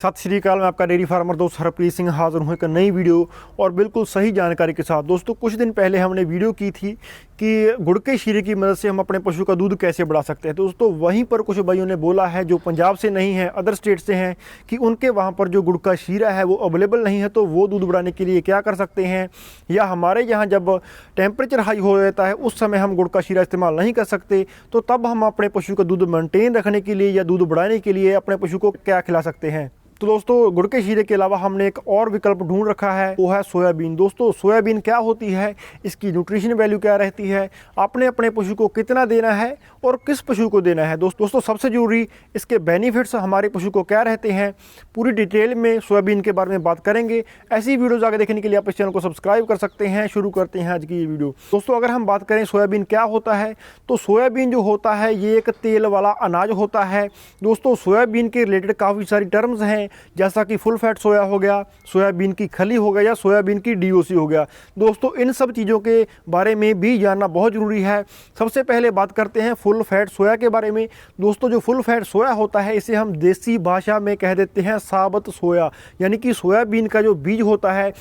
सत श्री अकाल। मैं आपका डेयरी फार्मर दोस्त हरप्रीत सिंह हाजिर हूँ एक नई वीडियो और बिल्कुल सही जानकारी के साथ। दोस्तों कुछ दिन पहले हमने वीडियो की थी कि गुड़ के शीरे की मदद से हम अपने पशु का दूध कैसे बढ़ा सकते हैं। दोस्तों वहीं पर कुछ भाइयों ने बोला है जो पंजाब से नहीं है, अदर स्टेट से हैं, कि उनके वहाँ पर जो गुड़ का शीरा है वो अवेलेबल नहीं है, तो वो दूध बढ़ाने के लिए क्या कर सकते हैं, या हमारे यहाँ जब टेम्परेचर हाई हो जाता है उस समय हम गुड़ का शीरा इस्तेमाल नहीं कर सकते, तो तब हम अपने पशु का दूध मेंटेन रखने के लिए या दूध बढ़ाने के लिए अपने पशु को क्या खिला सकते हैं। तो दोस्तों गुड़ के शीरे के अलावा हमने एक और विकल्प ढूंढ रखा है, वो है सोयाबीन। दोस्तों सोयाबीन क्या होती है, इसकी न्यूट्रिशन वैल्यू क्या रहती है, आपने अपने पशु को कितना देना है और किस पशु को देना है। दोस्तों सबसे जरूरी इसके बेनिफिट्स हमारे पशु को क्या रहते हैं, पूरी डिटेल में सोयाबीन के बारे में बात करेंगे। ऐसी वीडियोज़ आगे देखने के लिए आप इस चैनल को सब्सक्राइब कर सकते हैं। शुरू करते हैं आज की ये वीडियो। दोस्तों अगर हम बात करें सोयाबीन क्या होता है, तो सोयाबीन जो होता है ये एक तेल वाला अनाज होता है। दोस्तों सोयाबीन के रिलेटेड काफ़ी सारी टर्म्स हैं, जैसा कि फुल फैट सोया हो गया, सोयाबीन की खली हो गया, या सोयाबीन की डीओसी हो गया। दोस्तों इन सब चीज़ों के बारे में भी जानना बहुत ज़रूरी है। सबसे पहले बात करते हैं फुल फैट सोया के बारे में। दोस्तों जो फुल फैट सोया होता है इसे हम देसी भाषा में कह देते हैं साबुत सोया, यानी कि सोयाबीन का जो बीज होता है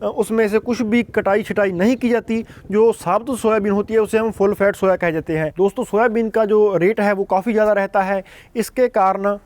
उसमें से कुछ भी कटाई छटाई नहीं की जाती। जो साबुत सोयाबीन होती है उसे हम फुल फैट सोया कह देते हैं। दोस्तों सोयाबीन का जो रेट है वो काफ़ी ज़्यादा रहता है। इसके कारण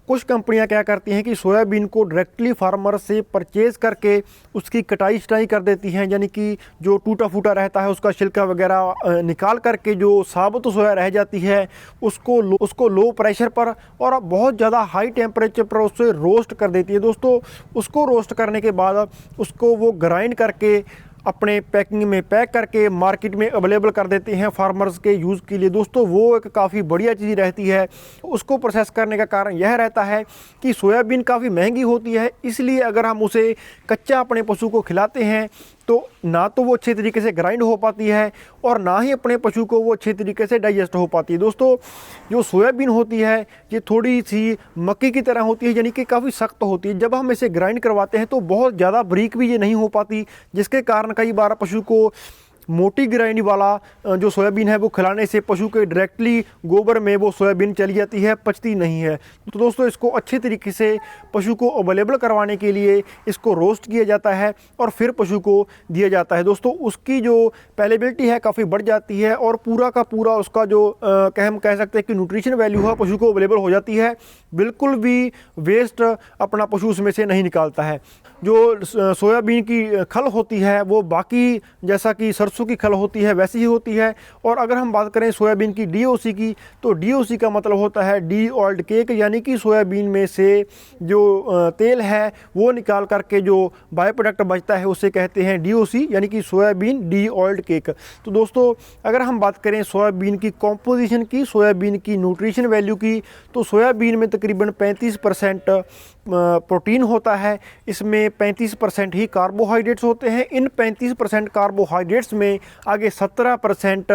कुछ कंपनियां क्या करती हैं कि सोयाबीन को डायरेक्टली फार्मर से परचेज़ करके उसकी कटाई छटाई कर देती हैं, यानी कि जो टूटा फूटा रहता है उसका छिलका वगैरह निकाल करके जो साबुत सोया रह जाती है उसको लो प्रेशर पर और बहुत ज़्यादा हाई टेम्परेचर पर उससे रोस्ट कर देती है। दोस्तों उसको रोस्ट करने के बाद उसको वो ग्राइंड करके अपने पैकिंग में पैक करके मार्केट में अवेलेबल कर देते हैं फार्मर्स के यूज़ के लिए। दोस्तों वो एक काफ़ी बढ़िया चीज़ रहती है। उसको प्रोसेस करने का कारण यह रहता है कि सोयाबीन काफ़ी महंगी होती है, इसलिए अगर हम उसे कच्चा अपने पशु को खिलाते हैं तो ना तो वो अच्छे तरीके से ग्राइंड हो पाती है और ना ही अपने पशु को वो अच्छे तरीके से डाइजेस्ट हो पाती है। दोस्तों जो सोयाबीन होती है ये थोड़ी सी मक्की की तरह होती है, यानी कि काफ़ी सख्त होती है। जब हम इसे ग्राइंड करवाते हैं तो बहुत ज़्यादा बारीक भी ये नहीं हो पाती, जिसके कारण कई बार पशु को मोटी ग्राइंड वाला जो सोयाबीन है वो खिलाने से पशु के डायरेक्टली गोबर में वो सोयाबीन चली जाती है, पचती नहीं है। तो दोस्तों इसको अच्छे तरीके से पशु को अवेलेबल करवाने के लिए इसको रोस्ट किया जाता है और फिर पशु को दिया जाता है। दोस्तों उसकी जो पैलेबिलिटी है काफ़ी बढ़ जाती है और पूरा का पूरा उसका जो हम कह सकते हैं कि न्यूट्रिशन वैल्यू है पशु को अवेलेबल हो जाती है। बिल्कुल भी वेस्ट अपना पशु उसमें से नहीं निकालता है। जो सोयाबीन की खल होती है वो बाकी जैसा कि सरसों की खल होती है वैसी ही होती है। और अगर हम बात करें सोयाबीन की डीओसी की, तो डीओसी का मतलब होता है डी ऑयल्ड केक, यानी कि सोयाबीन में से जो तेल है वो निकाल करके जो बाय प्रोडक्ट बचता है उसे कहते हैं डीओसी, यानी कि सोयाबीन डी ऑयल्ड केक। तो दोस्तों अगर हम बात करें सोयाबीन की कॉम्पोजिशन की, सोयाबीन की न्यूट्रिशन वैल्यू की, तो सोयाबीन में तकरीबन 35% प्रोटीन होता है। इसमें 35% ही कार्बोहाइड्रेट्स होते हैं। इन 35% कार्बोहाइड्रेट्स में आगे 17%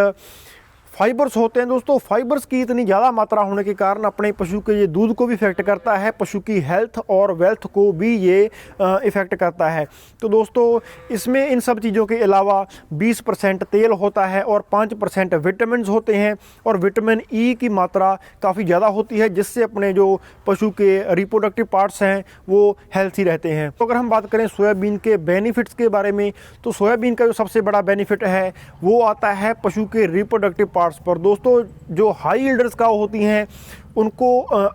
फाइबर्स होते हैं। दोस्तों फाइबर्स की इतनी ज़्यादा मात्रा होने के कारण अपने पशु के ये दूध को भी इफेक्ट करता है, पशु की हेल्थ और वेल्थ को भी ये इफ़ेक्ट करता है। तो दोस्तों इसमें इन सब चीज़ों के अलावा 20% तेल होता है और 5% विटामिन होते हैं, और विटामिन ई की मात्रा काफ़ी ज़्यादा होती है, जिससे अपने जो पशु के रिप्रोडक्टिव पार्ट्स हैं वो हेल्थी रहते हैं। तो अगर हम बात करें सोयाबीन के बेनिफिट्स के बारे में, तो सोयाबीन का जो सबसे बड़ा बेनिफिट है वो आता है पशु के रिप्रोडक्टिव पार्ट्स पर। दोस्तों जो हाई यील्डर्स काऊ होती हैं उनको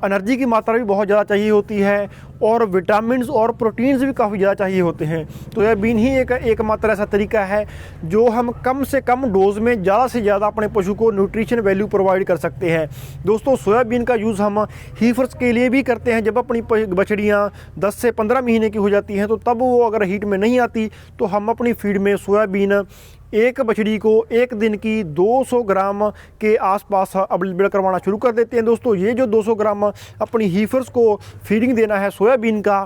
एनर्जी की मात्रा भी बहुत ज़्यादा चाहिए होती है और विटामिन्स और प्रोटीन्स भी काफ़ी ज़्यादा चाहिए होते हैं। तो सोयाबीन ही एकमात्र ऐसा तरीका है जो हम कम से कम डोज में ज़्यादा से ज़्यादा अपने पशु को न्यूट्रिशन वैल्यू प्रोवाइड कर सकते हैं। दोस्तों सोयाबीन का यूज़ हम हीफर्स के लिए भी करते हैं। जब अपनी बछड़ियाँ 10 से 15 महीने की हो जाती हैं तो तब वो अगर हीट में नहीं आती तो हम अपनी फीड में सोयाबीन एक बछड़ी को एक दिन की 200 ग्राम के आसपास अवेलेबल करवाना शुरू कर देते हैं। दोस्तों ये जो 200 ग्राम अपनी हीफर्स को फीडिंग देना है सोयाबीन का,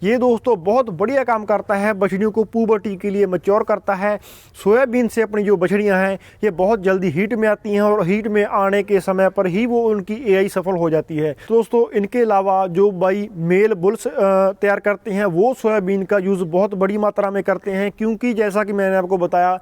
ये दोस्तों बहुत बढ़िया काम करता है, बछड़ियों को पुबर्टी के लिए मैच्योर करता है। सोयाबीन से अपनी जो बछड़ियां हैं ये बहुत जल्दी हीट में आती हैं और हीट में आने के समय पर ही वो उनकी एआई सफल हो जाती है। तो दोस्तों इनके अलावा जो भाई मेल बुल्स तैयार करते हैं वो सोयाबीन का यूज़ बहुत बड़ी मात्रा में करते हैं, क्योंकि जैसा कि मैंने आपको बताया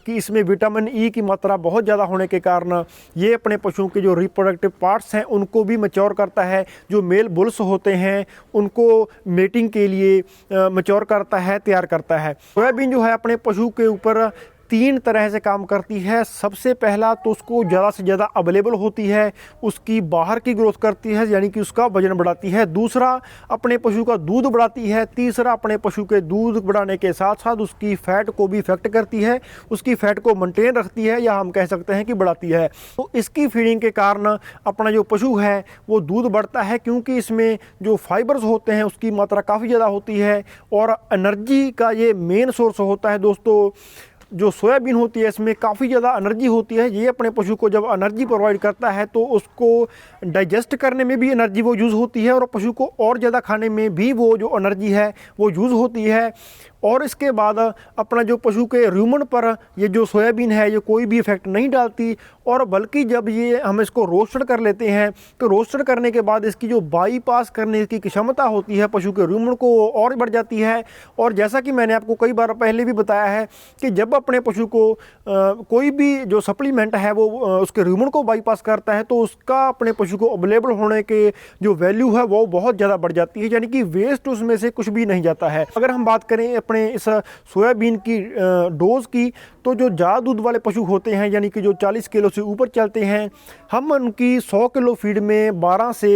कि इसमें विटामिन ई की मात्रा बहुत ज़्यादा होने के कारण ये अपने पशुओं के जो रिप्रोडक्टिव पार्ट्स हैं उनको भी मैच्योर करता है। जो मेल बुल्स होते हैं उनको मेटिंग के लिए मैच्योर करता है, तैयार करता है। सोयाबीन जो है अपने पशु के ऊपर 3 तरह से काम करती है। सबसे पहला तो उसको ज़्यादा से ज़्यादा अवेलेबल होती है, उसकी बाहर की ग्रोथ करती है यानी कि उसका वजन बढ़ाती है। दूसरा अपने पशु का दूध बढ़ाती है। तीसरा अपने पशु के दूध बढ़ाने के साथ साथ उसकी फैट को भी इफेक्ट करती है, उसकी फैट को मेंटेन रखती है, या हम कह सकते हैं कि बढ़ाती है। तो इसकी फीडिंग के कारण अपना जो पशु है वो दूध बढ़ता है, क्योंकि इसमें जो फाइबर्स होते हैं उसकी मात्रा काफ़ी ज़्यादा होती है और एनर्जी का ये मेन सोर्स होता है। दोस्तों जो सोयाबीन होती है इसमें काफ़ी ज़्यादा एनर्जी होती है। ये अपने पशु को जब एनर्जी प्रोवाइड करता है तो उसको डाइजेस्ट करने में भी एनर्जी वो यूज़ होती है और पशु को और ज़्यादा खाने में भी वो जो एनर्जी है वो यूज़ होती है। और इसके बाद अपना जो पशु के रूमन पर ये जो सोयाबीन है ये कोई भी इफेक्ट नहीं डालती, और बल्कि जब ये हम इसको रोस्टेड कर लेते हैं तो रोस्टेड करने के बाद इसकी जो बाईपास करने की क्षमता होती है पशु के रूमन को और बढ़ जाती है। और जैसा कि मैंने आपको कई बार पहले भी बताया है कि जब अपने पशु को कोई भी जो सप्लीमेंट है वो उसके रूमन को बाईपास करता है तो उसका अपने पशु को अवेलेबल होने के जो वैल्यू है वो बहुत ज़्यादा बढ़ जाती है, यानी कि वेस्ट उसमें से कुछ भी नहीं जाता है। अगर हम बात करें अपने इस सोयाबीन की डोज की, तो जो ज़्यादा दूध वाले पशु होते हैं यानी कि जो 40 किलो से ऊपर चलते हैं, हम उनकी 100 किलो फीड में 12 से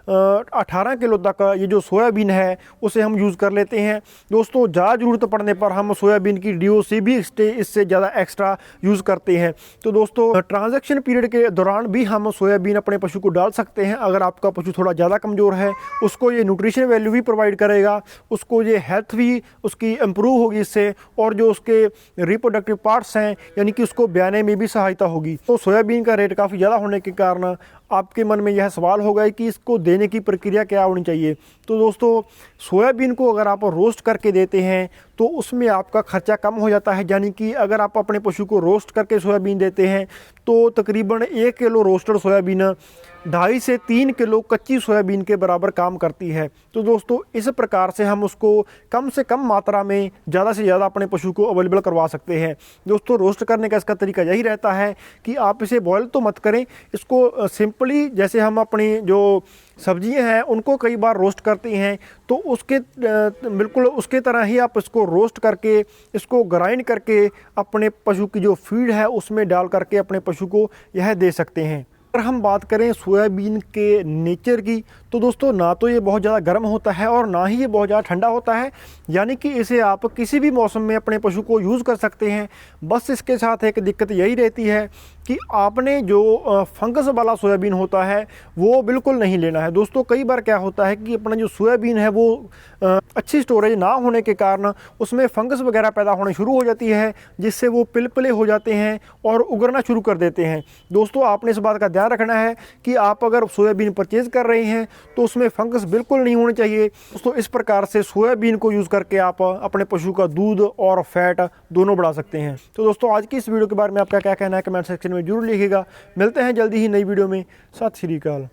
18 किलो तक ये जो सोयाबीन है उसे हम यूज़ कर लेते हैं। दोस्तों ज़्यादा ज़रूरत पड़ने पर हम सोयाबीन की DOC भी इससे ज़्यादा एक्स्ट्रा यूज़ करते हैं। तो दोस्तों ट्रांजैक्शन पीरियड के दौरान भी हम सोयाबीन अपने पशु को डाल सकते हैं। अगर आपका पशु थोड़ा ज़्यादा कमज़ोर है उसको ये न्यूट्रिशन वैल्यू भी प्रोवाइड करेगा, उसको ये हेल्थ भी उसकी इम्प्रूव होगी इससे, और जो उसके रिप्रोडक्टिव पार्ट्स हैं यानी कि उसको ब्याने में भी सहायता होगी। तो सोयाबीन का रेट काफ़ी ज़्यादा होने के कारण आपके मन में यह सवाल होगा कि इसको देने की प्रक्रिया क्या होनी चाहिए। तो दोस्तों सोयाबीन को अगर आप रोस्ट करके देते हैं तो उसमें आपका खर्चा कम हो जाता है, यानी कि अगर आप अपने पशु को रोस्ट करके सोयाबीन देते हैं तो तकरीबन 1 किलो रोस्टेड सोयाबीन 2.5 से 3 किलो कच्ची सोयाबीन के बराबर काम करती है। तो दोस्तों इस प्रकार से हम उसको कम से कम मात्रा में ज़्यादा से ज़्यादा अपने पशु को अवेलेबल करवा सकते हैं। दोस्तों रोस्ट करने का इसका तरीका यही रहता है कि आप इसे बॉयल तो मत करें, इसको सिंपली जैसे हम अपनी जो सब्जियां हैं उनको कई बार रोस्ट करते हैं तो उसके बिल्कुल उसके तरह ही आप इसको रोस्ट करके इसको ग्राइंड करके अपने पशु की जो फीड है उसमें डाल करके अपने पशु को यह दे सकते हैं। अगर हम बात करें सोयाबीन के नेचर की, तो दोस्तों ना तो ये बहुत ज़्यादा गर्म होता है और ना ही ये बहुत ज़्यादा ठंडा होता है, यानी कि इसे आप किसी भी मौसम में अपने पशु को यूज़ कर सकते हैं। बस इसके साथ एक दिक्कत यही रहती है कि आपने जो फंगस वाला सोयाबीन होता है वो बिल्कुल नहीं लेना है। दोस्तों कई बार क्या होता है कि अपना जो सोयाबीन है वो अच्छी स्टोरेज ना होने के कारण उसमें फंगस वगैरह पैदा होने शुरू हो जाती है, जिससे वो पिलपिले हो जाते हैं और उगरना शुरू कर देते हैं। दोस्तों आपने इस बात का ध्यान रखना है कि आप अगर सोयाबीन परचेज़ कर रहे हैं तो उसमें फंगस बिल्कुल नहीं होने चाहिए। दोस्तों इस प्रकार से सोयाबीन को यूज़ करके आप अपने पशु का दूध और फैट दोनों बढ़ा सकते हैं। तो दोस्तों आज की इस वीडियो के बारे में आपका क्या कहना है कमेंट सेक्शन में जरूर लिखिएगा। मिलते हैं जल्दी ही नई वीडियो में। सत श्री अकाल।